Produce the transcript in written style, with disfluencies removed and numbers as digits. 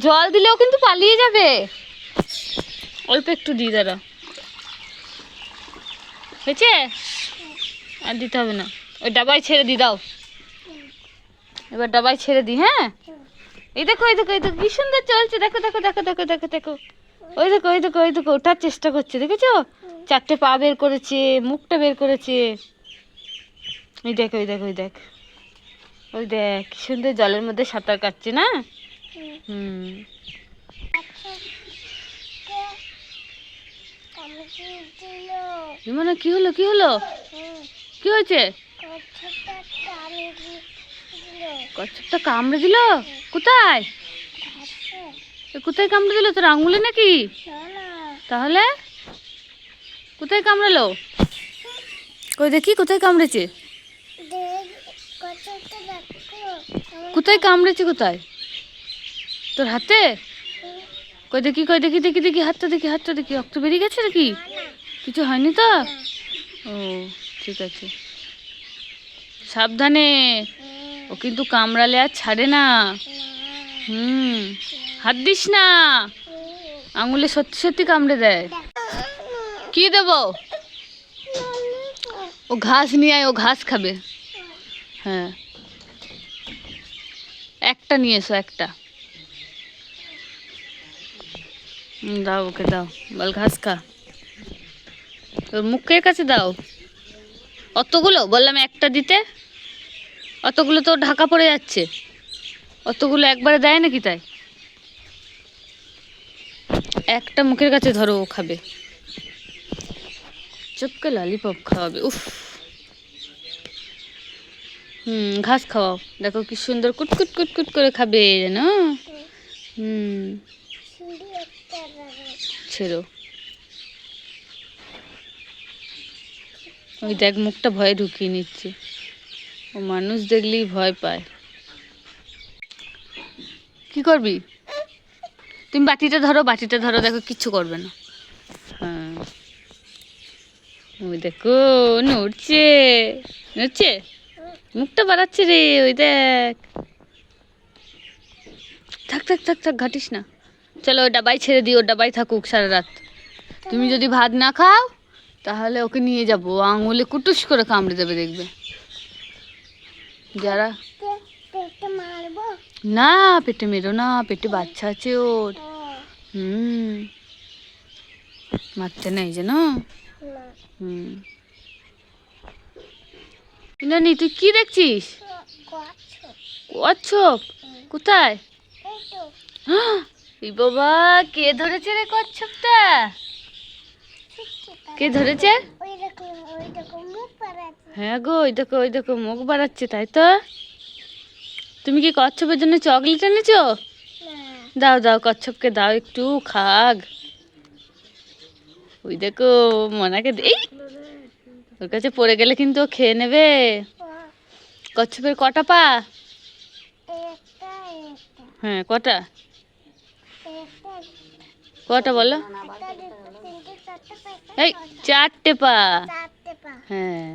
জল দিলেও কিন্তু পালিয়ে যাবে। অল্প একটু দিই, দাঁড়া। হয়েছে? আর দিতে হবে না, ওই ডাবায় ছেড়ে দি, দাও। এবার ডাবায় ছেড়ে দিই। হ্যাঁ, এই দেখো এই দেখো এই দেখো কি সুন্দর চলছে, দেখো দেখো দেখো দেখো দেখো দেখো। ওই দেখো ওই দেখো ওই দেখো, ওঠার চেষ্টা করছে, দেখেছো? 4টে পা বের করেছে, মুখটা বের করেছে। ওই দেখ ওই দেখ ওই দেখ ওই দেখ কি সুন্দর জলের মধ্যে সাঁতার কাটছে না? হুম। মানে কি হলো কি হলো? কি হয়েছে? কচ্ছপটা কামড়ে দিল? কোথায়? কোথায় কামড়ে দিল? তোর আঙুলে নাকি? তাহলে কোথায় কামড়ালো? কই দেখি কোথায় কামড়েছে? কোথায় কামড়েছে? কোথায়? তোর হাতে? কই দেখি কই দেখি দেখি দেখি হাতটা দেখি, হাতটা দেখি। রক্ত বেরিয়ে গেছে নাকি? কিছু হয়নি তো? ও ঠিক আছে, সাবধানে। ও কিন্তু কামড়ালে আর ছাড়ে না। হুম, হাত দিস না, আঙুলে সত্যি সত্যি কামড়ে দেয়। কি দেব? ও ঘাস নিয়ে আয়, ও ঘাস খাবে। হ্যাঁ, একটা নিয়ে এসো, একটা। দাও ওকে, দাও, বল ঘাস খা। ওর মুখের কাছে দাও। অতগুলো বললাম একটা দিতে, অতগুলো তো ঢাকা পড়ে যাচ্ছে। অতগুলো একবারে দেয় নাকি? তাই একটা মুখের কাছে ধরো, ও খাবে। চুপকে ললিপপ খাওয়াবে, উফ। ঘাস খাওয়াও, দেখো কি সুন্দর কুটকুট কুটকুট করে খাবে, জানো? ছেড়ো। ওই দেখ মুখটা ভয়ে ঢুকিয়ে নিচ্ছে, ও মানুষ দেখলেই ভয় পায়। কি করবি? তুমি বাটিটা ধরো, বাটিটা ধরো, দেখো কিচ্ছু করবে না। হ্যাঁ, ওই দেখো নড়ছে, নড়ছে, মুখটা বাড়াচ্ছে রে, ওই দেখ। থাক থাক থাক থাক, ঘাটিস না। চলো ওই ডাবাই ছেড়ে দিই, ওর ডাবাই থাকুক সারা রাত। তুমি যদি ভাত না খাও তাহলে ওকে নিয়ে যাবো, আঙুলে কুটুস করে কামড়ে দেবে, দেখবে। যারা না, পেটে মেরো না, পেটে বাচ্চা আছে ওর। মারতে নেই যেন। নানি তুই কি দেখছিস? কচ্ছপ? কোথায়? এই বাবা, কে ধরেছে রে কচ্ছপটা? কে ধরেছে? হ্যাঁ গো, ওই দেখো ওই দেখো মুখ বাড়াচ্ছে, তাই তো। তুমি কি কচ্ছপের জন্য চকলেট এনেছো? দাও দাও, কচ্ছপকে দাও একটু খাক। ওই দেখো মনাকে এই, ওর কাছে পড়ে গেলে কিন্তু ও খেয়ে নেবে। কচ্ছপের কটা পা? হ্যাঁ, কটা? কটা বলো? এই 4টে পা। হ্যাঁ।